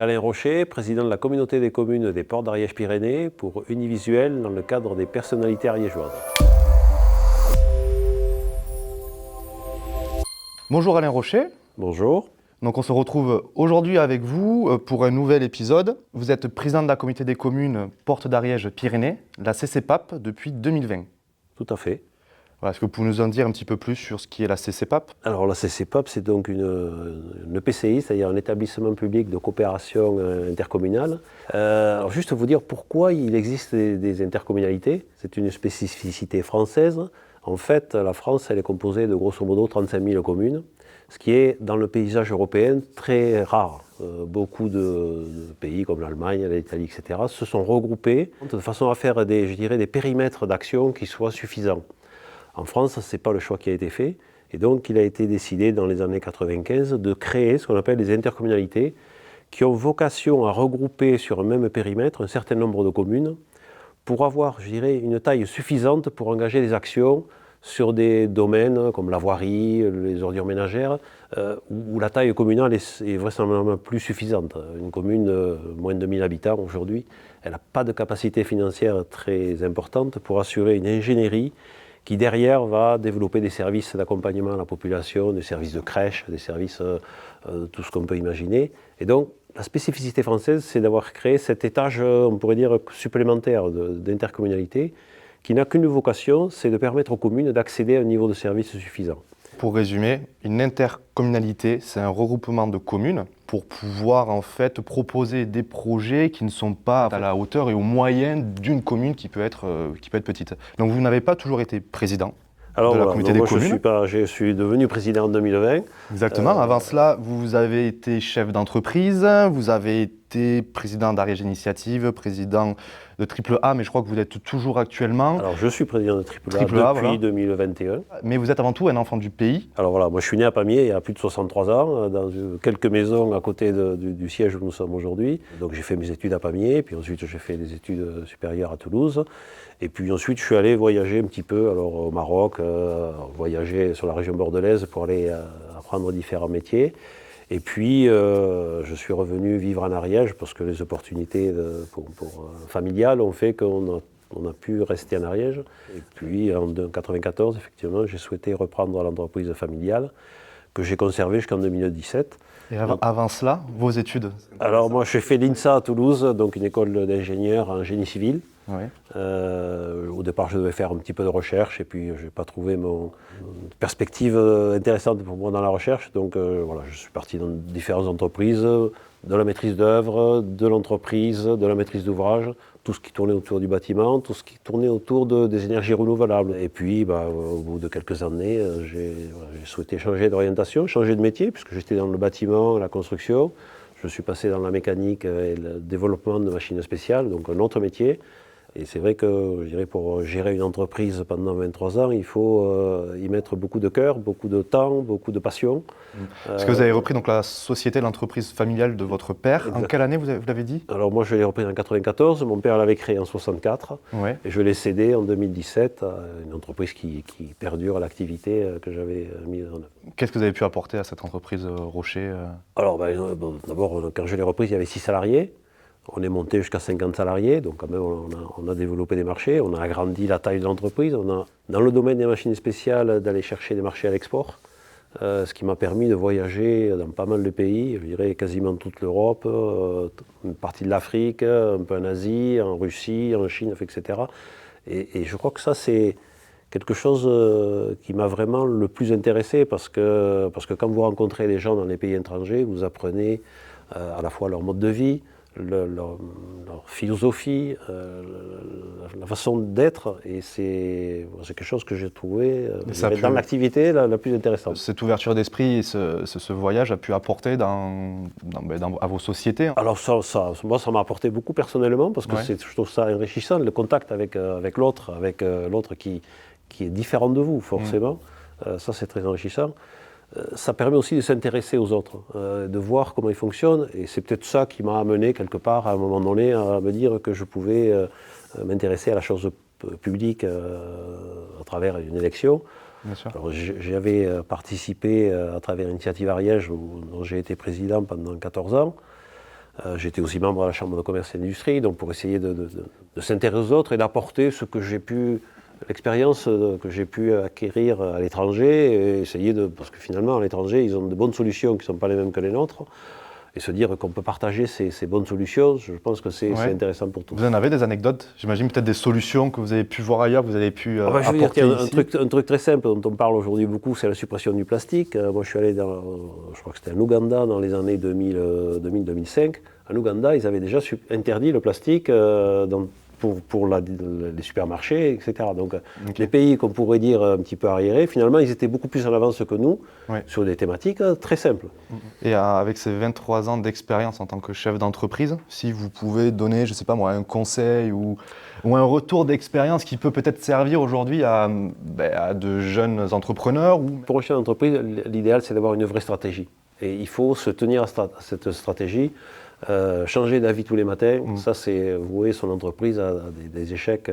Alain Rocher, président de la communauté des communes des Portes d'Ariège-Pyrénées pour Univisuel dans le cadre des personnalités ariégeoises. Bonjour Alain Rocher. Bonjour. Donc on se retrouve aujourd'hui avec vous pour un nouvel épisode. Vous êtes président de la communauté des communes Portes d'Ariège-Pyrénées, la CCPAP, depuis 2020. Tout à fait. Voilà, est-ce que vous pouvez nous en dire un petit peu plus sur ce qui est la CCPAP? Alors la CCPAP, c'est donc une EPCI, c'est-à-dire un établissement public de coopération intercommunale. Alors juste vous dire pourquoi il existe des intercommunalités. C'est une spécificité française. En fait, la France, elle est composée de grosso modo 35 000 communes, ce qui est dans le paysage européen très rare. Beaucoup de pays comme l'Allemagne, l'Italie, etc. se sont regroupés de façon à faire des périmètres d'action qui soient suffisants. En France, ce n'est pas le choix qui a été fait, et donc il a été décidé dans les années 95 de créer ce qu'on appelle des intercommunalités qui ont vocation à regrouper sur un même périmètre un certain nombre de communes pour avoir, une taille suffisante pour engager des actions sur des domaines comme la voirie, les ordures ménagères, où la taille communale est vraisemblablement plus suffisante. Une commune moins de 2000 habitants aujourd'hui, elle n'a pas de capacité financière très importante pour assurer une ingénierie qui derrière va développer des services d'accompagnement à la population, des services de crèche, des services tout ce qu'on peut imaginer. Et donc la spécificité française, c'est d'avoir créé cet étage, on pourrait dire, supplémentaire d'intercommunalité, qui n'a qu'une vocation, c'est de permettre aux communes d'accéder à un niveau de service suffisant. Pour résumer, une intercommunalité, c'est un regroupement de communes pour pouvoir en fait proposer des projets qui ne sont pas à la hauteur et aux moyens d'une commune qui peut être petite. Donc vous n'avez pas toujours été président de la communauté des communes. Je suis devenu président en 2020. Exactement. Avant cela, vous avez été chef d'entreprise, vous avez été président d'Ariège Initiative, président de Triple A, mais je crois que vous êtes toujours actuellement. Alors je suis président de Triple A depuis 2021. Mais vous êtes avant tout un enfant du pays. Alors voilà, moi je suis né à Pamiers il y a plus de 63 ans, dans quelques maisons à côté du siège où nous sommes aujourd'hui. Donc j'ai fait mes études à Pamiers, puis ensuite j'ai fait des études supérieures à Toulouse. Et puis ensuite je suis allé voyager un petit peu au Maroc, voyager sur la région bordelaise pour aller apprendre différents métiers. Et puis, je suis revenu vivre en Ariège parce que les opportunités familiales ont fait qu'on a pu rester en Ariège. Et puis, en 1994, effectivement, j'ai souhaité reprendre l'entreprise familiale que j'ai conservée jusqu'en 2017. Et avant cela, vos études? Alors, moi, j'ai fait l'INSA à Toulouse, donc une école d'ingénieur en génie civil. Oui. Au départ, je devais faire un petit peu de recherche et puis je n'ai pas trouvé une perspective intéressante pour moi dans la recherche. Donc voilà, je suis parti dans différentes entreprises, de la maîtrise d'œuvre, de l'entreprise, de la maîtrise d'ouvrage, tout ce qui tournait autour du bâtiment, tout ce qui tournait autour des énergies renouvelables. Et puis, au bout de quelques années, j'ai souhaité changer d'orientation, changer de métier, puisque j'étais dans le bâtiment, la construction. Je suis passé dans la mécanique et le développement de machines spéciales, donc un autre métier. Et c'est vrai que, pour gérer une entreprise pendant 23 ans, il faut y mettre beaucoup de cœur, beaucoup de temps, beaucoup de passion. Parce que vous avez repris donc la société, l'entreprise familiale de votre père. Exact. En quelle année vous l'avez dit? Alors moi je l'ai repris en 1994, mon père l'avait créé en 1964. Ouais. Et je l'ai cédé en 2017 à une entreprise qui perdure l'activité que j'avais mise en œuvre. Qu'est-ce que vous avez pu apporter à cette entreprise Rocher? Alors d'abord, quand je l'ai reprise, il y avait 6 salariés. On est monté jusqu'à 50 salariés, donc quand même on a développé des marchés, on a agrandi la taille de l'entreprise. On a, dans le domaine des machines spéciales, d'aller chercher des marchés à l'export, ce qui m'a permis de voyager dans pas mal de pays, je dirais quasiment toute l'Europe, une partie de l'Afrique, un peu en Asie, en Russie, en Chine, etc. Et je crois que ça c'est quelque chose qui m'a vraiment le plus intéressé parce que quand vous rencontrez des gens dans les pays étrangers, vous apprenez à la fois leur mode de vie, leur philosophie, la façon d'être, et c'est quelque chose que j'ai trouvé dans l'activité la plus intéressante. Cette ouverture d'esprit et ce voyage a pu apporter à vos sociétés? Alors moi ça m'a apporté beaucoup personnellement, parce que je trouve ça enrichissant, le contact avec l'autre, qui est différent de vous forcément, ça c'est très enrichissant. Ça permet aussi de s'intéresser aux autres, de voir comment ils fonctionnent, et c'est peut-être ça qui m'a amené quelque part à un moment donné à me dire que je pouvais m'intéresser à la chose publique à travers une élection. Alors, j'avais participé à travers l'Initiative Ariège, dont j'ai été président pendant 14 ans. J'étais aussi membre de la Chambre de commerce et d'industrie, donc pour essayer de s'intéresser aux autres et d'apporter ce que j'ai pu, l'expérience que j'ai pu acquérir à l'étranger, et essayer parce que finalement à l'étranger ils ont de bonnes solutions qui ne sont pas les mêmes que les nôtres, et se dire qu'on peut partager ces bonnes solutions, je pense que c'est intéressant pour tous. Vous en avez des anecdotes? J'imagine peut-être des solutions que vous avez pu voir ailleurs, que vous avez pu je veux dire, apporter ici. un truc très simple dont on parle aujourd'hui beaucoup, c'est la suppression du plastique. Moi je suis allé je crois que c'était en Ouganda dans les années 2000-2005. En Ouganda, ils avaient déjà interdit le plastique pour les supermarchés, etc. Donc les pays qu'on pourrait dire un petit peu arriérés, finalement, ils étaient beaucoup plus en avance que nous sur des thématiques très simples. Et avec ces 23 ans d'expérience en tant que chef d'entreprise, si vous pouvez donner, je ne sais pas moi, un conseil ou un retour d'expérience qui peut peut-être servir aujourd'hui à de jeunes entrepreneurs Pour un chef d'entreprise, l'idéal, c'est d'avoir une vraie stratégie. Et il faut se tenir à cette stratégie. Changer d'avis tous les matins, ça c'est vouer son entreprise à des échecs.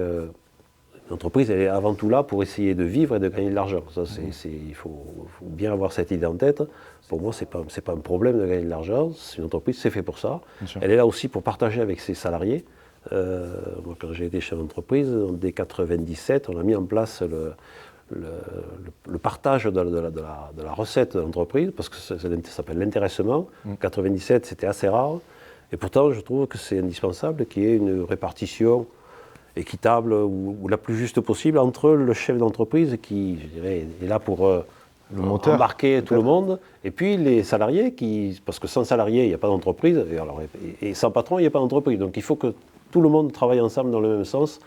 L'entreprise elle est avant tout là pour essayer de vivre et de gagner de l'argent. Ça, il faut bien avoir cette idée en tête. Pour moi, c'est pas un problème de gagner de l'argent. C'est une entreprise, c'est fait pour ça. Elle est là aussi pour partager avec ses salariés. Moi, quand j'ai été chef d'entreprise, dès 1997, on a mis en place le partage de la recette de l'entreprise, parce que ça s'appelle l'intéressement. En 1997, c'était assez rare. Et pourtant, je trouve que c'est indispensable qu'il y ait une répartition équitable ou la plus juste possible entre le chef d'entreprise qui, je dirais, est là pour embarquer tout le monde, et puis les salariés, parce que sans salariés, il n'y a pas d'entreprise, et sans patron, il n'y a pas d'entreprise. Donc il faut que tout le monde travaille ensemble dans le même sens,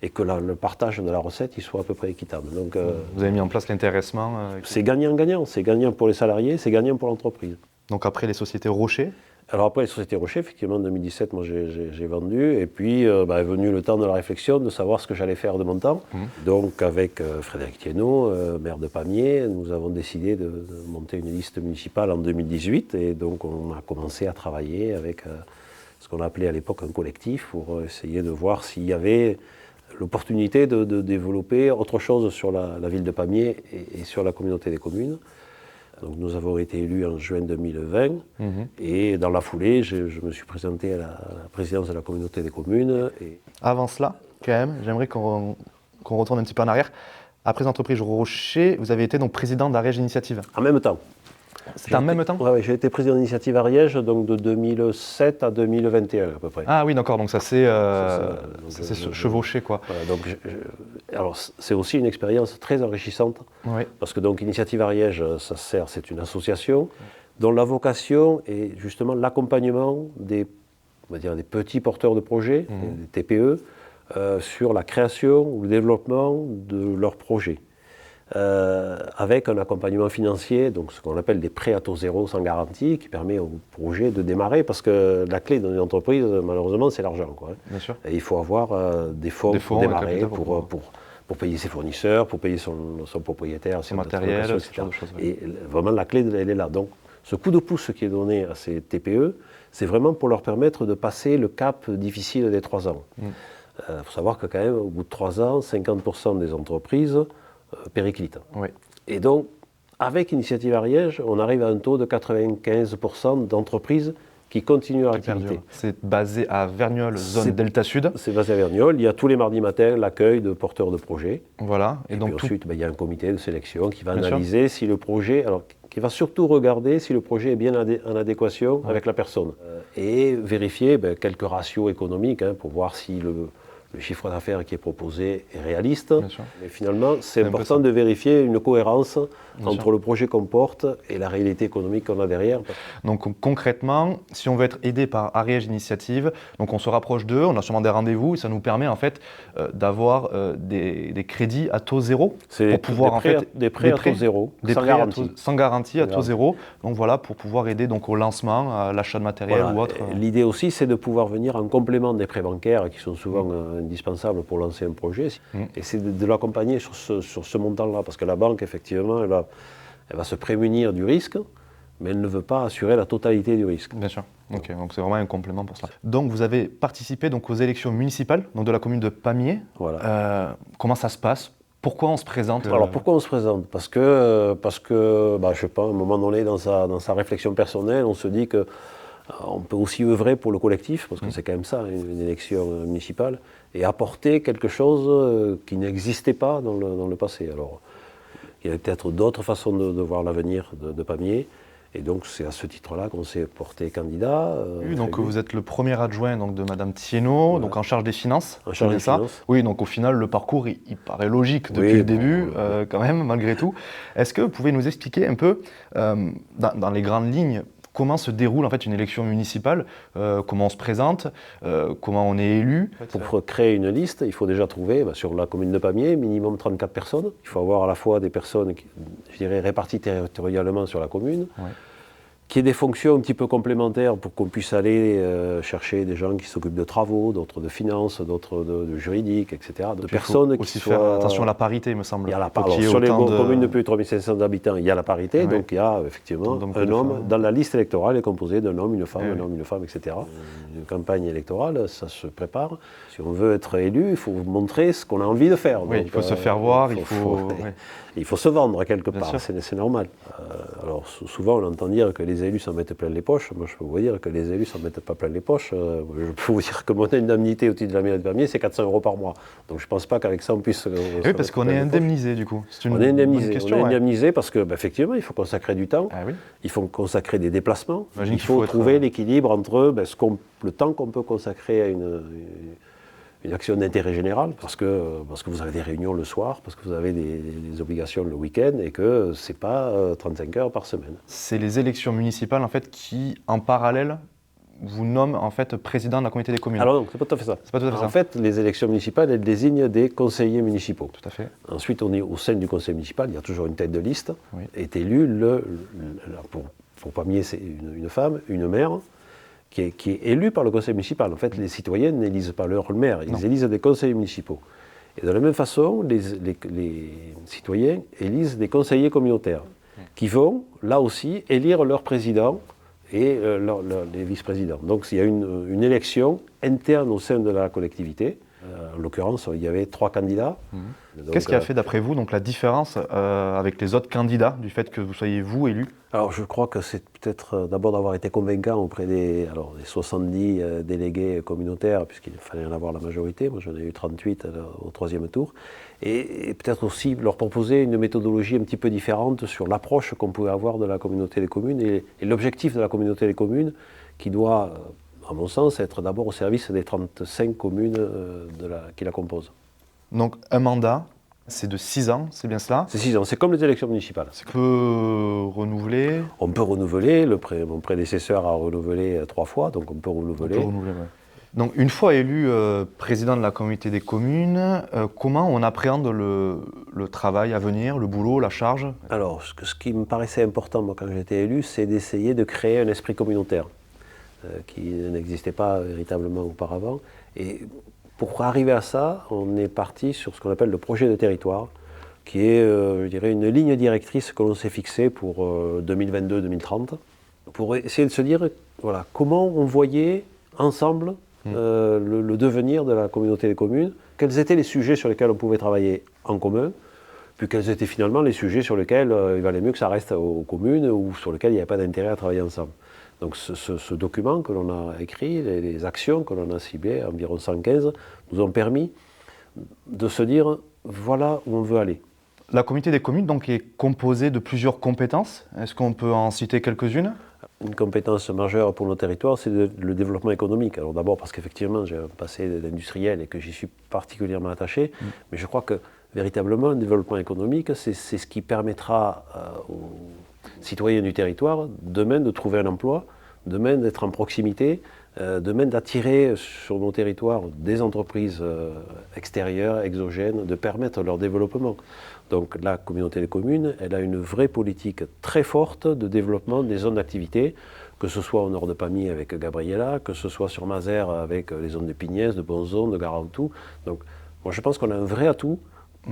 et que le partage de la recette il soit à peu près équitable. Donc, vous avez mis en place l'intéressement C'est gagnant-gagnant. C'est gagnant pour les salariés, c'est gagnant pour l'entreprise. Donc après les sociétés Rocher? Alors après les sociétés Rocher, effectivement, en 2017, moi j'ai vendu, et puis est venu le temps de la réflexion, de savoir ce que j'allais faire de mon temps. Donc avec Frédéric Thienot, maire de Pamiers, nous avons décidé de monter une liste municipale en 2018, et donc on a commencé à travailler avec ce qu'on appelait à l'époque un collectif, pour essayer de voir s'il y avait l'opportunité de développer autre chose sur la ville de Pamiers et sur la communauté des communes. Donc nous avons été élus en juin 2020, et dans la foulée, je me suis présenté à la présidence de la communauté des communes. Avant cela, quand même, j'aimerais qu'on retourne un petit peu en arrière. Après l'entreprise Rocher, vous avez été donc président d'Ariège Initiative. En même temps. C'était en même temps? Oui, j'ai été président d'Initiative Ariège, donc de 2007 à 2021 à peu près. Ah oui, d'accord, donc ça s'est chevauché, quoi. Voilà, donc alors c'est aussi une expérience très enrichissante, parce que donc Initiative Ariège, c'est une association dont la vocation est justement l'accompagnement des petits porteurs de projets, des TPE, sur la création ou le développement de leurs projets. Avec un accompagnement financier, donc ce qu'on appelle des prêts à taux zéro sans garantie, qui permet au projet de démarrer, parce que la clé dans une entreprise, malheureusement, c'est l'argent, quoi. Bien sûr. Et il faut avoir des fonds pour démarrer, pour payer ses fournisseurs, pour payer son propriétaire, son matériel, etc. Et vraiment, la clé, elle est là. Donc, ce coup de pouce qui est donné à ces TPE, c'est vraiment pour leur permettre de passer le cap difficile des 3 ans. Il faut savoir que quand même, au bout de 3 ans, 50% des entreprises périclite. Et donc, avec Initiative Ariège, on arrive à un taux de 95% d'entreprises qui continuent leur activité. C'est basé à Verniolle, zone Delta Sud. C'est basé à Verniolle. Il y a tous les mardis matins l'accueil de porteurs de projets. Voilà. Et donc ensuite, il y a un comité de sélection qui va analyser si le projet, qui va surtout regarder si le projet est bien en adéquation avec la personne. Et vérifier quelques ratios économiques pour voir si le chiffre d'affaires qui est proposé est réaliste. Mais finalement, c'est important de vérifier une cohérence entre le projet qu'on porte et la réalité économique qu'on a derrière. Donc concrètement, si on veut être aidé par Ariège Initiative, donc on se rapproche d'eux, on a sûrement des rendez-vous, et ça nous permet en fait d'avoir des crédits à taux zéro. C'est des prêts à taux zéro, sans garantie à taux zéro. Donc voilà, pour pouvoir aider donc au lancement, à l'achat de matériel ou autre. L'idée aussi, c'est de pouvoir venir en complément des prêts bancaires qui sont souvent indispensable pour lancer un projet, et c'est de l'accompagner sur ce montant-là, parce que la banque, effectivement, elle va se prémunir du risque, mais elle ne veut pas assurer la totalité du risque. Bien sûr. Ok, donc c'est vraiment un complément pour ça. Donc vous avez participé donc aux élections municipales, donc de la commune de Pamiers. Voilà. Comment ça se passe? Pourquoi on se présente? Alors pourquoi on se présente? Parce que je sais pas, à un moment donné dans sa réflexion personnelle, on se dit que On peut aussi œuvrer pour le collectif, parce que c'est quand même ça, une élection municipale, et apporter quelque chose qui n'existait pas dans le passé. Alors, il y a peut-être d'autres façons de voir l'avenir de Pamiers, et donc c'est à ce titre-là qu'on s'est porté candidat. Oui, donc vous êtes le premier adjoint donc, de Madame Thiénot, donc en charge des finances. En charge des finances. Oui, donc au final, le parcours, il paraît logique depuis le début, quand même, malgré tout. Est-ce que vous pouvez nous expliquer un peu, dans les grandes lignes, comment se déroule en fait une élection municipale, comment on se présente, comment on est élu? Pour créer une liste, il faut déjà trouver, sur la commune de Pamiers, minimum 34 personnes. Il faut avoir à la fois des personnes, je dirais, réparties territorialement sur la commune, qu'il y ait des fonctions un petit peu complémentaires pour qu'on puisse aller chercher des gens qui s'occupent de travaux, d'autres de finances, d'autres de juridique, etc. De personnes aussi qui faire soient... attention à la parité, il me semble. Il y a la parité. Sur les communes de plus de 3500 habitants, il y a la parité, donc il y a effectivement un homme, dans la liste électorale est composé d'un homme, une femme, un homme, une femme, etc. Une campagne électorale, ça se prépare. Si on veut être élu, il faut montrer ce qu'on a envie de faire. Oui, donc, il faut se faire voir, il faut se vendre quelque part, c'est normal. Alors souvent on entend dire que les élus s'en mettent plein les poches. Moi je peux vous dire que les élus s'en mettent pas plein les poches. Je peux vous dire que mon indemnité au titre de la mairie de Pamiers c'est 400 € par mois. Donc je ne pense pas qu'avec ça on puisse... oui, parce qu'on est indemnisé du coup. On est indemnisé parce que effectivement il faut consacrer du temps, il faut consacrer des déplacements, il faut trouver l'équilibre entre le temps qu'on peut consacrer à une action d'intérêt général, parce que vous avez des réunions le soir, parce que vous avez des obligations le week-end, et que ce n'est pas 35 heures par semaine. C'est les élections municipales en fait, qui, en parallèle, vous nomment en fait président de la communauté des communes. Alors non, c'est pas tout à fait ça. C'est pas tout à fait ça. En fait, les élections municipales, elles désignent des conseillers municipaux. Tout à fait. Ensuite, on est au sein du conseil municipal, il y a toujours une tête de liste, est élu, pour Pamiers, c'est une femme, une maire, qui est élu par le conseil municipal. En fait, les citoyens n'élisent pas leur maire, ils élisent des conseillers municipaux. Et de la même façon, les citoyens élisent des conseillers communautaires, qui vont, là aussi, élire leur président et les vice-présidents. Donc il y a une élection interne au sein de la collectivité. En l'occurrence, il y avait 3 candidats. Qu'est-ce qui a fait, d'après vous, donc, la différence avec les autres candidats, du fait que vous soyez, vous, élu? Alors, je crois que c'est peut-être d'abord d'avoir été convaincant auprès des 70 délégués communautaires, puisqu'il fallait en avoir la majorité. Moi, j'en ai eu 38 au 3e tour. Et peut-être aussi leur proposer une méthodologie un petit peu différente sur l'approche qu'on pouvait avoir de la communauté des communes et l'objectif de la communauté des communes qui doit, à mon sens, être d'abord au service des 35 communes qui la composent. Donc, un mandat, c'est de 6 ans, c'est bien cela? C'est 6 ans, c'est comme les élections municipales. On peut renouveler? On peut renouveler, mon prédécesseur a renouvelé 3 fois, donc on peut renouveler. Donc une fois élu président de la communauté des communes, comment on appréhende le travail à venir, le boulot, la charge? Alors, ce qui me paraissait important moi, quand j'étais élu, c'est d'essayer de créer un esprit communautaire qui n'existait pas véritablement auparavant. Et pour arriver à ça, on est parti sur ce qu'on appelle le projet de territoire, qui est, je dirais, une ligne directrice que l'on s'est fixée pour 2022-2030, pour essayer de se dire, voilà, comment on voyait ensemble le devenir de la communauté des communes, quels étaient les sujets sur lesquels on pouvait travailler en commun, puis quels étaient finalement les sujets sur lesquels il valait mieux que ça reste aux communes ou sur lesquels il n'y avait pas d'intérêt à travailler ensemble. Donc ce document que l'on a écrit, les actions que l'on a ciblées, environ 115, nous ont permis de se dire, voilà où on veut aller. La communauté des communes donc, est composée de plusieurs compétences. Est-ce qu'on peut en citer quelques-unes? Une compétence majeure pour nos territoires, c'est le développement économique. Alors d'abord parce qu'effectivement, j'ai un passé d'industriel et que j'y suis particulièrement attaché, mais je crois que véritablement, le développement économique, c'est ce qui permettra aux citoyens du territoire demain de trouver un emploi, demain d'être en proximité, demain d'attirer sur nos territoires des entreprises extérieures, exogènes, de permettre leur développement. Donc la communauté des communes, elle a une vraie politique très forte de développement des zones d'activité, que ce soit au nord de Pamiers avec Gabriela, que ce soit sur Mazères avec les zones de Pignès, de Bonzon, de Garautou. Donc moi je pense qu'on a un vrai atout,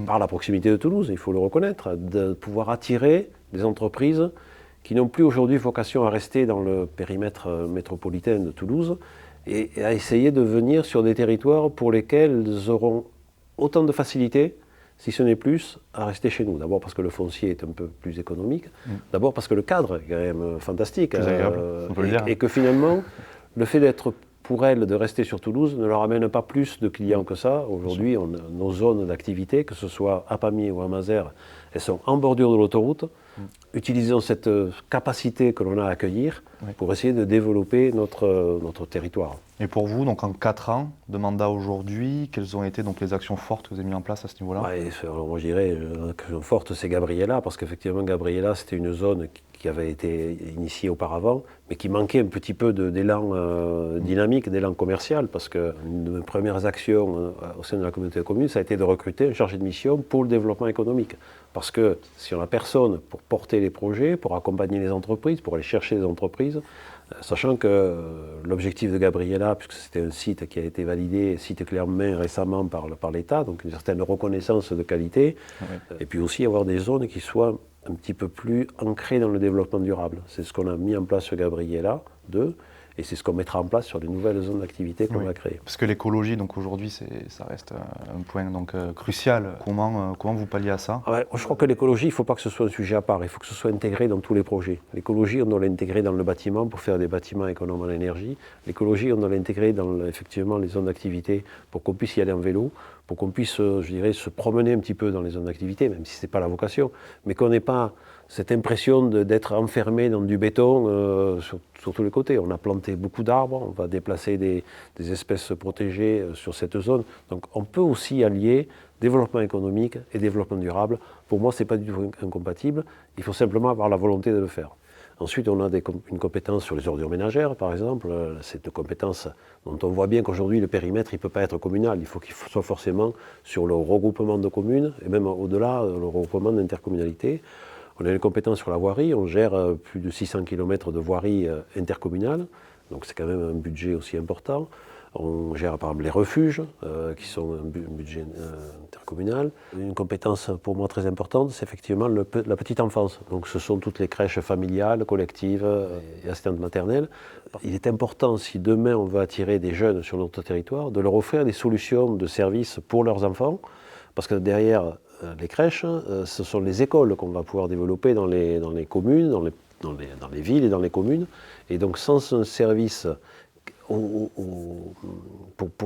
par la proximité de Toulouse, il faut le reconnaître, de pouvoir attirer des entreprises qui n'ont plus aujourd'hui vocation à rester dans le périmètre métropolitain de Toulouse et à essayer de venir sur des territoires pour lesquels elles auront autant de facilité si ce n'est plus, à rester chez nous. D'abord parce que le foncier est un peu plus économique, d'abord parce que le cadre est quand même fantastique, Plus agréable, on peut le dire. et que finalement, le fait d'être pour elles de rester sur Toulouse ne leur amène pas plus de clients que ça. Aujourd'hui, nos zones d'activité, que ce soit à Pamiers ou à Mazères, elles sont en bordure de l'autoroute. Utilisons cette capacité que l'on a à accueillir pour essayer de développer notre territoire. Et pour vous, donc en 4 ans de mandat aujourd'hui, quelles ont été donc les actions fortes que vous avez mises en place à ce niveau-là? Moi je dirais l'action forte, c'est Gabriela, parce qu'effectivement Gabriela, c'était une zone qui avait été initiée auparavant, mais qui manquait un petit peu d'élan dynamique, d'élan commercial, parce qu'une de mes premières actions au sein de la communauté de communes, ça a été de recruter un chargé de mission pour le développement économique. Parce que si on n'a personne pour porter les projets, pour accompagner les entreprises, pour aller chercher les entreprises, sachant que l'objectif de Gabriela, puisque c'était un site qui a été validé, site clé en main récemment par l'État, donc une certaine reconnaissance de qualité, et puis aussi avoir des zones qui soient un petit peu plus ancrées dans le développement durable. C'est ce qu'on a mis en place sur Gabriela 2, et c'est ce qu'on mettra en place sur les nouvelles zones d'activité qu'on va créer. Parce que l'écologie, donc aujourd'hui, ça reste un point donc, crucial. Comment vous palliez à ça? Je crois que l'écologie, il ne faut pas que ce soit un sujet à part, il faut que ce soit intégré dans tous les projets. L'écologie, on doit l'intégrer dans le bâtiment pour faire des bâtiments économes en énergie. L'écologie, on doit l'intégrer dans effectivement les zones d'activité pour qu'on puisse y aller en vélo, pour qu'on puisse, je dirais, se promener un petit peu dans les zones d'activité, même si ce n'est pas la vocation, mais qu'on n'ait pas cette impression d'être enfermé dans du béton sur tous les côtés. On a planté beaucoup d'arbres, on va déplacer des espèces protégées sur cette zone. Donc on peut aussi allier développement économique et développement durable. Pour moi, ce n'est pas du tout incompatible, il faut simplement avoir la volonté de le faire. Ensuite, on a une compétence sur les ordures ménagères, par exemple. C'est une compétence dont on voit bien qu'aujourd'hui, le périmètre, il ne peut pas être communal. Il faut qu'il soit forcément sur le regroupement de communes, et même au-delà, le regroupement d'intercommunalités. On a une compétence sur la voirie, on gère plus de 600 km de voirie intercommunale, donc c'est quand même un budget aussi important. On gère par exemple les refuges, qui sont un budget intercommunal. Une compétence pour moi très importante, c'est effectivement la petite enfance. Donc ce sont toutes les crèches familiales, collectives et assistantes maternelles. Il est important, si demain on veut attirer des jeunes sur notre territoire, de leur offrir des solutions de services pour leurs enfants, parce que derrière les crèches, ce sont les écoles qu'on va pouvoir développer dans les communes, dans les villes et dans les communes. Et donc sans un service pour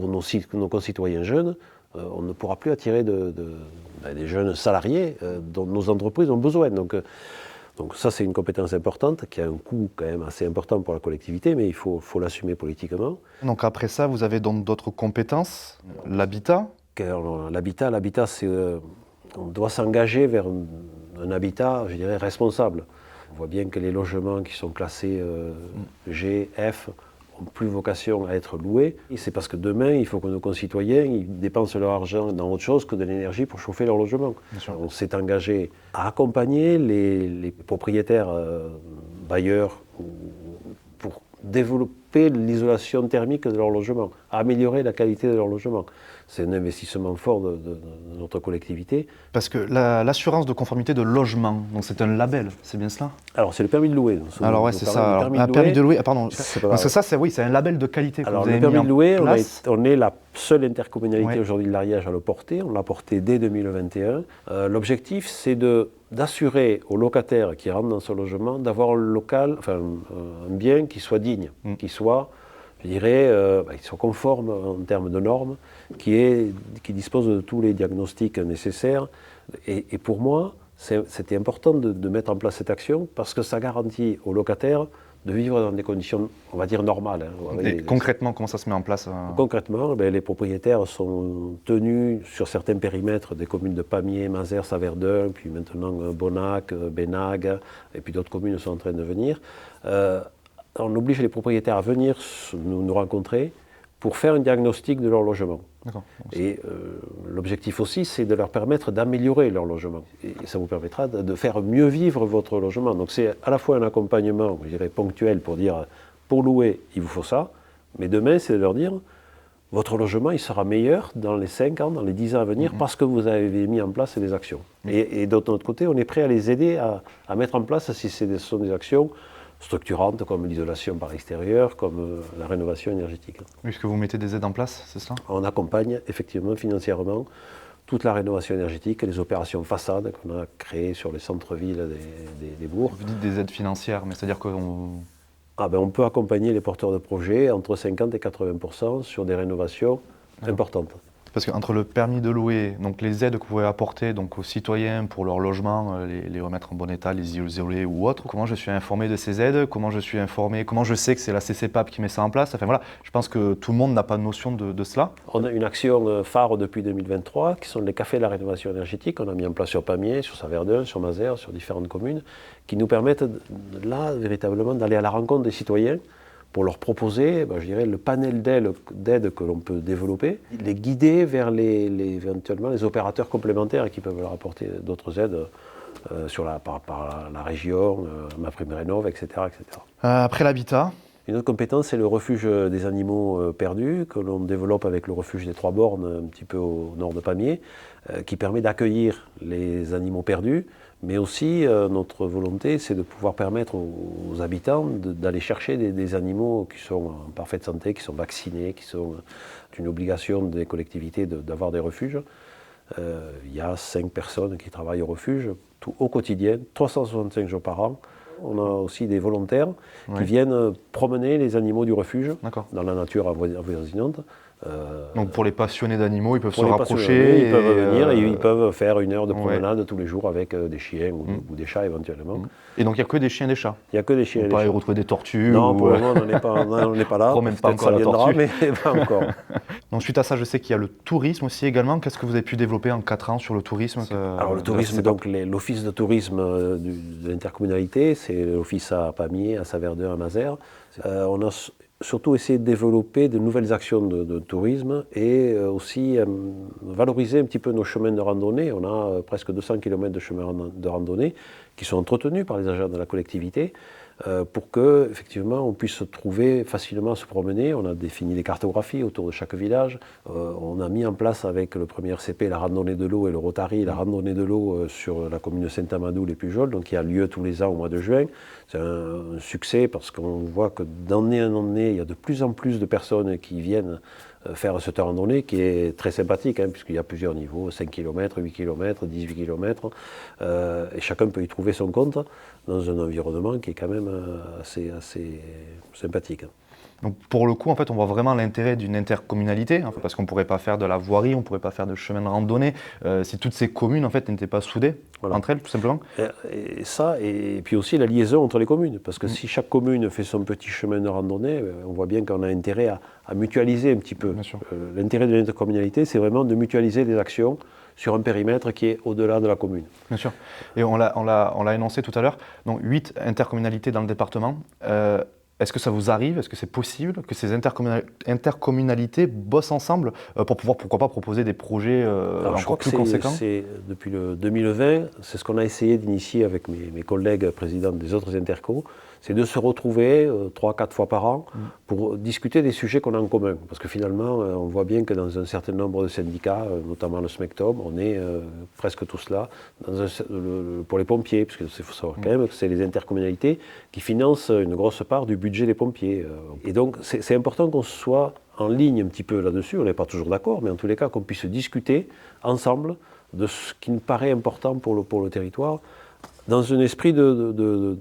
nos concitoyens jeunes, on ne pourra plus attirer des jeunes salariés dont nos entreprises ont besoin. Donc ça, c'est une compétence importante qui a un coût quand même assez important pour la collectivité, mais il faut l'assumer politiquement. Donc après ça, vous avez donc d'autres compétences, l'habitat. L'habitat, c'est... on doit s'engager vers un habitat, je dirais, responsable. On voit bien que les logements qui sont classés G, F, n'ont plus vocation à être loués. Et c'est parce que demain, il faut que nos concitoyens ils dépensent leur argent dans autre chose que de l'énergie pour chauffer leur logement. On s'est engagé à accompagner les propriétaires bailleurs pour développer l'isolation thermique de leur logement, à améliorer la qualité de leur logement. C'est un investissement fort de notre collectivité. Parce que l'assurance de conformité de logement, donc c'est un label, c'est bien cela? Alors c'est le permis de louer. Alors ouais, c'est ça. Permis de louer, pardon. Parce que ça, c'est un label de qualité que vous avez mis en place. Alors le permis de louer, on est la seule intercommunalité aujourd'hui de l'Ariège à le porter. On l'a porté dès 2021. L'objectif, c'est d'assurer aux locataires qui rentrent dans ce logement d'avoir un bien qui soit digne, qui soit, je dirais, qui soit conforme en termes de normes, qui dispose de tous les diagnostics nécessaires. Et pour moi, c'était important de mettre en place cette action parce que ça garantit aux locataires de vivre dans des conditions, on va dire, normales. Et concrètement, comment ça se met en place? Concrètement, les propriétaires sont tenus sur certains périmètres des communes de Pamiers, Mazères, Saverdun, puis maintenant Bonnac, Bénague, et puis d'autres communes sont en train de venir. On oblige les propriétaires à venir nous rencontrer pour faire un diagnostic de leur logement. Et l'objectif aussi, c'est de leur permettre d'améliorer leur logement. Et ça vous permettra de faire mieux vivre votre logement. Donc c'est à la fois un accompagnement, je dirais, ponctuel pour dire, pour louer, il vous faut ça, mais demain, c'est de leur dire, votre logement, il sera meilleur dans les 5 ans, dans les 10 ans à venir, parce que vous avez mis en place des actions. Et de notre côté, on est prêt à les aider à mettre en place, si ce sont des actions structurantes comme l'isolation par extérieur, comme la rénovation énergétique. Est-ce que vous mettez des aides en place, c'est ça? On accompagne effectivement financièrement toute la rénovation énergétique, les opérations façades qu'on a créées sur les centres-villes des bourgs. Vous dites des aides financières, mais c'est-à-dire qu'on... On peut accompagner les porteurs de projets entre 50 et 80% sur des rénovations importantes. Parce qu'entre le permis de louer, donc les aides que vous pouvez apporter donc, aux citoyens pour leur logement, les remettre en bon état, les isoler ou autre, comment je suis informé de ces aides, comment je suis informé, comment je sais que c'est la CCPAP qui met ça en place, enfin voilà, je pense que tout le monde n'a pas de notion de cela. On a une action phare depuis 2023 qui sont les cafés de la rénovation énergétique. On a mis en place sur Pamiers, sur Saverdun, sur Mazères, sur différentes communes, qui nous permettent là véritablement d'aller à la rencontre des citoyens pour leur proposer, je dirais, le panel d'aides que l'on peut développer, les guider vers éventuellement les opérateurs complémentaires qui peuvent leur apporter d'autres aides par la région, MaPrimeRénov', etc., etc. Après l'habitat. Une autre compétence, c'est le refuge des animaux perdus, que l'on développe avec le refuge des Trois Bornes, un petit peu au nord de Pamiers, qui permet d'accueillir les animaux perdus, mais aussi notre volonté, c'est de pouvoir permettre aux habitants d'aller chercher des animaux qui sont en parfaite santé, qui sont vaccinés, qui sont une obligation des collectivités d'avoir des refuges. Il y a 5 personnes qui travaillent au refuge, au quotidien, 365 jours par an. On a aussi des volontaires qui viennent promener les animaux du refuge dans la nature avoisinante. Donc pour les passionnés d'animaux, ils peuvent se rapprocher. Ils peuvent venir et ils peuvent faire 1 heure de promenade tous les jours avec des chiens ou des chats éventuellement. Et donc il n'y a que des chiens et des chats. Il n'y a que des chiens et des chats. On peut y retrouver des tortues. Non, pour le moment on n'est pas là. Même pas encore ça viendra, mais pas encore. Donc suite à ça, je sais qu'il y a le tourisme aussi également. Qu'est-ce que vous avez pu développer en 4 ans sur le tourisme? Alors le tourisme, donc l'office de tourisme de l'intercommunalité, c'est l'office à Pamiers, à Saverdun, à Mazères. On a surtout essayé de développer de nouvelles actions de tourisme et aussi valoriser un petit peu nos chemins de randonnée. On a presque 200 km de chemins de randonnée qui sont entretenus par les agents de la collectivité pour que, effectivement, on puisse se trouver facilement à se promener. On a défini des cartographies autour de chaque village. On a mis en place avec le premier RCP la randonnée de l'eau et le Rotary, la randonnée de l'eau sur la commune de Saint-Amadou, les Pujols, donc qui a lieu tous les ans au mois de juin. C'est un succès parce qu'on voit que d'année en année, il y a de plus en plus de personnes qui viennent faire cette randonnée qui est très sympathique, puisqu'il y a plusieurs niveaux, 5 km, 8 km, 18 km, et chacun peut y trouver son compte dans un environnement qui est quand même assez sympathique. Donc pour le coup, en fait, on voit vraiment l'intérêt d'une intercommunalité, parce qu'on ne pourrait pas faire de la voirie, on ne pourrait pas faire de chemin de randonnée si toutes ces communes en fait, n'étaient pas soudées entre elles, tout simplement. Et puis aussi la liaison entre les communes, parce que si chaque commune fait son petit chemin de randonnée, on voit bien qu'on a intérêt à mutualiser un petit peu. L'intérêt de l'intercommunalité, c'est vraiment de mutualiser des actions sur un périmètre qui est au-delà de la commune. Bien sûr. Et on l'a énoncé tout à l'heure, donc 8 intercommunalités dans le département. Est-ce que ça vous arrive, est-ce que c'est possible que ces intercommunalités bossent ensemble pour pouvoir, pourquoi pas, proposer des projets encore plus conséquents? Depuis le 2020, c'est ce qu'on a essayé d'initier avec mes collègues présidents des autres intercos, c'est de se retrouver 3-4 fois par an pour discuter des sujets qu'on a en commun. Parce que finalement, on voit bien que dans un certain nombre de syndicats, notamment le SMECTOM, on est presque tous là. Pour les pompiers, parce qu'il faut savoir quand même que c'est les intercommunalités qui financent une grosse part du budget des pompiers. Et donc, c'est important qu'on soit en ligne un petit peu là-dessus. On n'est pas toujours d'accord, mais en tous les cas, qu'on puisse discuter ensemble de ce qui nous paraît important pour le territoire, dans un esprit de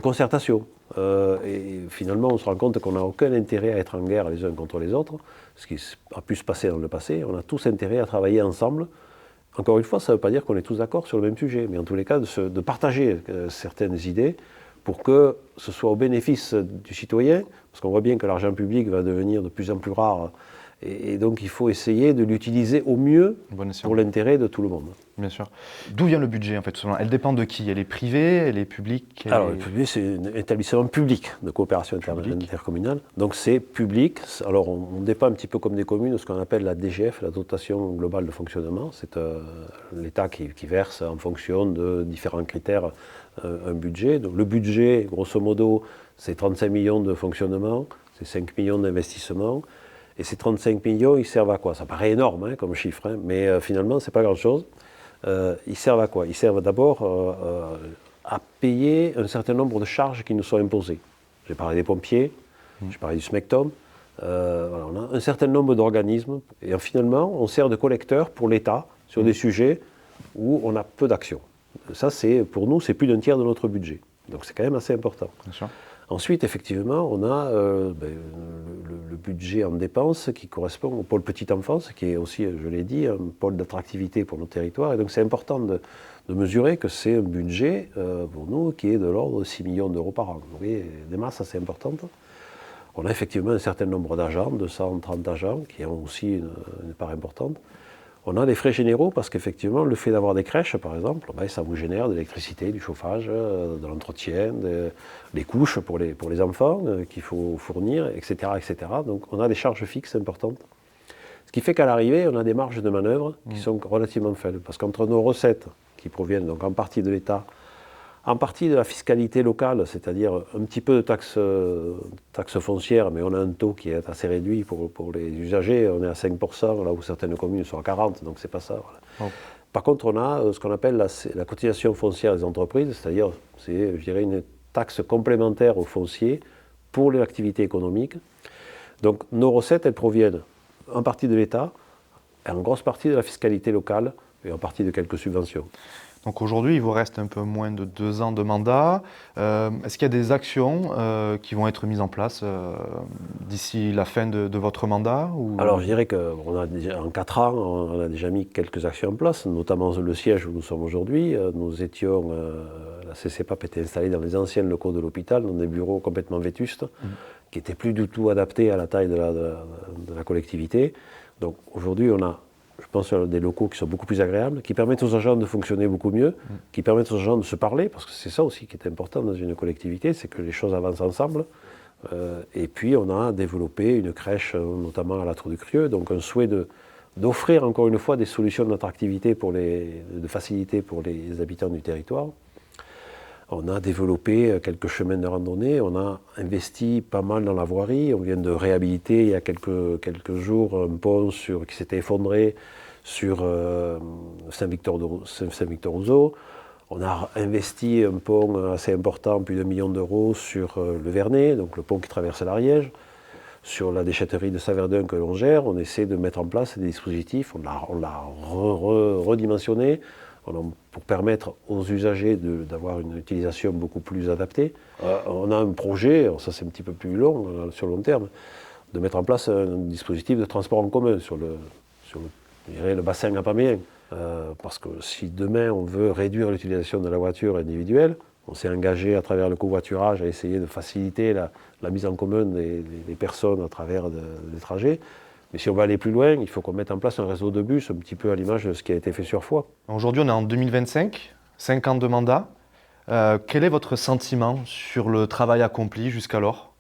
concertation. Et finalement, on se rend compte qu'on n'a aucun intérêt à être en guerre les uns contre les autres, ce qui a pu se passer dans le passé. On a tous intérêt à travailler ensemble. Encore une fois, ça ne veut pas dire qu'on est tous d'accord sur le même sujet, mais en tous les cas, de partager certaines idées pour que ce soit au bénéfice du citoyen, parce qu'on voit bien que l'argent public va devenir de plus en plus rare, et donc il faut essayer de l'utiliser au mieux pour l'intérêt de tout le monde. Bien sûr. D'où vient le budget en fait, tout simplement? Elle dépend de qui? Elle est privée, elle est publique? Alors le public, c'est un établissement public de coopération intercommunale, donc c'est public. Alors on dépend un petit peu comme des communes de ce qu'on appelle la DGF, la dotation globale de fonctionnement. C'est l'État qui verse en fonction de différents critères un budget. Donc le budget, grosso modo, c'est 35 millions de fonctionnement, c'est 5 millions d'investissement. Et ces 35 millions, ils servent à quoi? Ça paraît énorme comme chiffre, mais finalement, ce n'est pas grand-chose. Ils servent à quoi? Ils servent d'abord à payer un certain nombre de charges qui nous sont imposées. J'ai parlé des pompiers, j'ai parlé du SMECTOM, Voilà, on a un certain nombre d'organismes et finalement, on sert de collecteur pour l'État sur des sujets où on a peu d'actions. Ça, pour nous, c'est plus d'un tiers de notre budget. Donc c'est quand même assez important. Bien sûr. Ensuite, effectivement, on a le budget en dépenses qui correspond au pôle petite enfance, qui est aussi, je l'ai dit, un pôle d'attractivité pour nos territoires. Et donc c'est important de mesurer que c'est un budget pour nous qui est de l'ordre de 6 millions d'euros par an. Vous voyez, des masses assez importantes. On a effectivement un certain nombre d'agents, 230 agents, qui ont aussi une part importante. On a des frais généraux parce qu'effectivement, le fait d'avoir des crèches, par exemple, ça vous génère de l'électricité, du chauffage, de l'entretien, des couches pour les enfants qu'il faut fournir, etc., etc. Donc on a des charges fixes importantes. Ce qui fait qu'à l'arrivée, on a des marges de manœuvre qui sont relativement faibles. Parce qu'entre nos recettes, qui proviennent donc en partie de l'État, en partie de la fiscalité locale, c'est-à-dire un petit peu de taxes foncières, mais on a un taux qui est assez réduit pour les usagers, on est à 5%, là où certaines communes sont à 40%, donc c'est pas ça. Voilà. Oh. Par contre, on a ce qu'on appelle la cotisation foncière des entreprises, c'est-à-dire, je dirais, une taxe complémentaire au foncier pour l'activité économique. Donc nos recettes, elles proviennent en partie de l'État, et en grosse partie de la fiscalité locale, et en partie de quelques subventions. Donc aujourd'hui, il vous reste un peu moins de 2 ans de mandat. Est-ce qu'il y a des actions qui vont être mises en place d'ici la fin de votre mandat ou... Alors je dirais qu'en 4 ans, on a déjà mis quelques actions en place, notamment le siège où nous sommes aujourd'hui. Nous étions, la CCPAP était installée dans les anciens locaux de l'hôpital, dans des bureaux complètement vétustes, qui n'étaient plus du tout adaptés à la taille de la collectivité. Donc aujourd'hui, on a, je pense, des locaux qui sont beaucoup plus agréables, qui permettent aux agents de fonctionner beaucoup mieux, qui permettent aux agents de se parler, parce que c'est ça aussi qui est important dans une collectivité, c'est que les choses avancent ensemble. Et puis on a développé une crèche, notamment à la Tour du Crieu, donc un souhait d'offrir encore une fois des solutions d'attractivité, de facilité pour les habitants du territoire. On a développé quelques chemins de randonnée, on a investi pas mal dans la voirie, on vient de réhabiliter il y a quelques jours un pont qui s'était effondré sur Saint-Victor-Roseau. On a investi un pont assez important, plus d'1 million d'euros, sur le Vernet, donc le pont qui traverse l'Ariège. Sur la déchetterie de Saverdun que l'on gère, on essaie de mettre en place des dispositifs, on l'a redimensionné, pour permettre aux usagers d'avoir une utilisation beaucoup plus adaptée. On a un projet, ça c'est un petit peu plus long, sur le long terme, de mettre en place un dispositif de transport en commun sur le bassin apaméen. Parce que si demain on veut réduire l'utilisation de la voiture individuelle, on s'est engagé à travers le covoiturage à essayer de faciliter la mise en commun des personnes à travers des trajets. Mais si on va aller plus loin, il faut qu'on mette en place un réseau de bus, un petit peu à l'image de ce qui a été fait sur Foix. Aujourd'hui, on est en 2025, 5 ans de mandat. Quel est votre sentiment sur le travail accompli jusqu'alors ?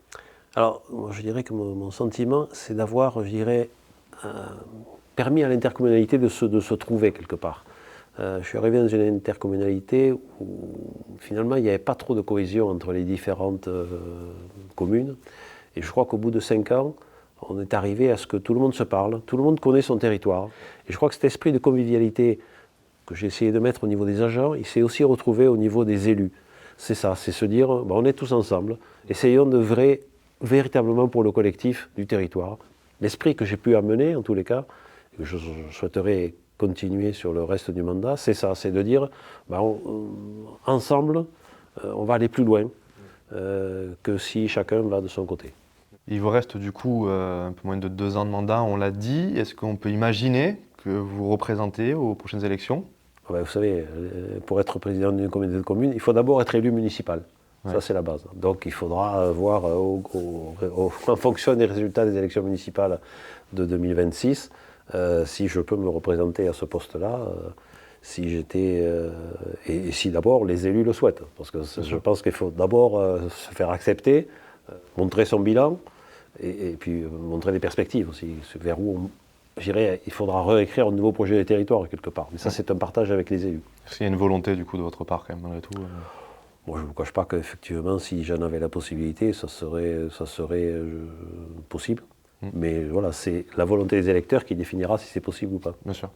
Alors, moi, je dirais que mon sentiment, c'est d'avoir, je dirais, permis à l'intercommunalité de se trouver quelque part. Je suis arrivé dans une intercommunalité où, finalement, il n'y avait pas trop de cohésion entre les différentes communes. Et je crois qu'au bout de 5 ans, on est arrivé à ce que tout le monde se parle, tout le monde connaît son territoire. Et je crois que cet esprit de convivialité que j'ai essayé de mettre au niveau des agents, il s'est aussi retrouvé au niveau des élus. C'est ça, c'est se dire, on est tous ensemble, essayons d'œuvrer véritablement pour le collectif du territoire. L'esprit que j'ai pu amener, en tous les cas, et que je souhaiterais continuer sur le reste du mandat, c'est ça, c'est de dire, ensemble, on va aller plus loin que si chacun va de son côté. Il vous reste du coup un peu moins de 2 ans de mandat, on l'a dit. Est-ce qu'on peut imaginer que vous représentez aux prochaines élections ? Vous savez, pour être président d'une communauté de communes, il faut d'abord être élu municipal. Ouais. Ça, c'est la base. Donc il faudra voir en fonction des résultats des élections municipales de 2026 si je peux me représenter à ce poste-là, si j'étais... et si d'abord les élus le souhaitent. Parce que je pense qu'il faut d'abord se faire accepter, montrer son bilan, et puis montrer des perspectives aussi, vers où il faudra réécrire un nouveau projet de territoire quelque part. Mais ça, c'est un partage avec les élus. Est-ce qu'il y a une volonté du coup de votre part quand même, malgré tout Moi, je ne vous cache pas qu'effectivement, si j'en avais la possibilité, ça serait possible. Mais voilà, c'est la volonté des électeurs qui définira si c'est possible ou pas. Bien sûr.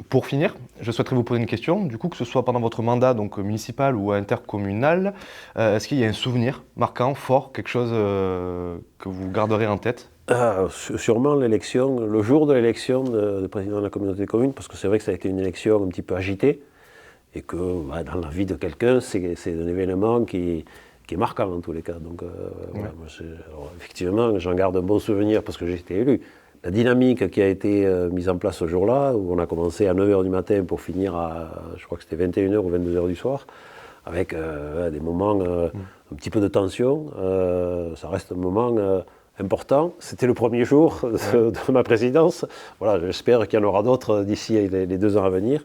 Pour finir, je souhaiterais vous poser une question. Du coup, que ce soit pendant votre mandat donc municipal ou intercommunal, est-ce qu'il y a un souvenir marquant, fort, quelque chose que vous garderez en tête ? Sûrement l'élection, le jour de l'élection de président de la communauté de communes, parce que c'est vrai que ça a été une élection un petit peu agitée, et que dans la vie de quelqu'un, c'est un événement qui est marquant en tous les cas. Donc voilà, alors, effectivement, j'en garde un bon souvenir parce que j'ai été élu. La dynamique qui a été mise en place ce jour-là, où on a commencé à 9h du matin pour finir à, je crois que c'était 21h ou 22h du soir, avec des moments un petit peu de tension, ça reste un moment important. C'était le premier jour de ma présidence. Voilà, j'espère qu'il y en aura d'autres d'ici les 2 ans à venir.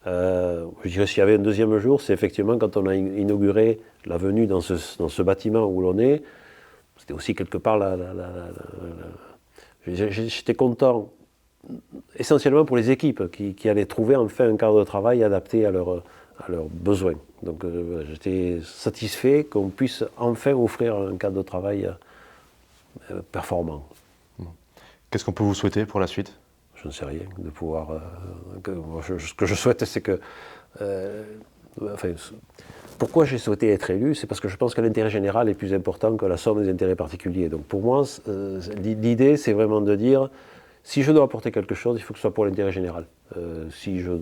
Je dirais s'il y avait un deuxième jour, c'est effectivement quand on a inauguré la venue dans ce bâtiment où l'on est. C'était aussi quelque part j'étais content, essentiellement pour les équipes qui allaient trouver enfin un cadre de travail adapté à leurs besoins. Donc j'étais satisfait qu'on puisse enfin offrir un cadre de travail performant. Qu'est-ce qu'on peut vous souhaiter pour la suite ? Je ne sais rien, de pouvoir... ce que je souhaite, c'est que... pourquoi j'ai souhaité être élu ? C'est parce que je pense que l'intérêt général est plus important que la somme des intérêts particuliers. Donc pour moi, l'idée, c'est vraiment de dire, si je dois apporter quelque chose, il faut que ce soit pour l'intérêt général. Si je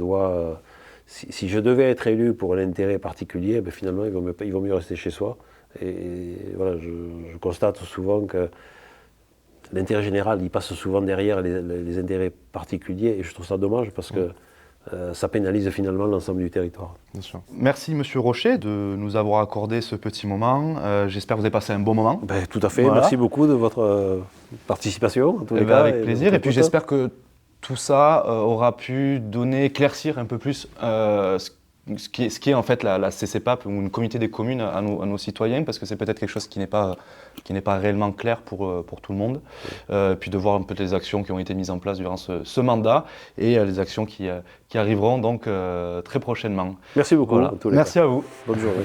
devais être élu pour l'intérêt particulier, ben finalement, il vaut mieux rester chez soi. Et voilà, je constate souvent que l'intérêt général, il passe souvent derrière les intérêts particuliers, et je trouve ça dommage parce que ça pénalise finalement l'ensemble du territoire. Bien sûr. Merci Monsieur Rocher de nous avoir accordé ce petit moment. J'espère que vous avez passé un bon moment. Ben, tout à fait, voilà. Merci beaucoup de votre participation. En tous les cas, avec plaisir, et puis j'espère que tout ça aura pu éclaircir un peu plus ce qui est en fait la CCPAP, ou une communauté des communes à nos citoyens, parce que c'est peut-être quelque chose qui n'est pas réellement clair pour tout le monde. Puis de voir un peu les actions qui ont été mises en place durant ce mandat, et les actions qui arriveront donc très prochainement. Merci beaucoup. Voilà. Merci à vous. Bonne journée.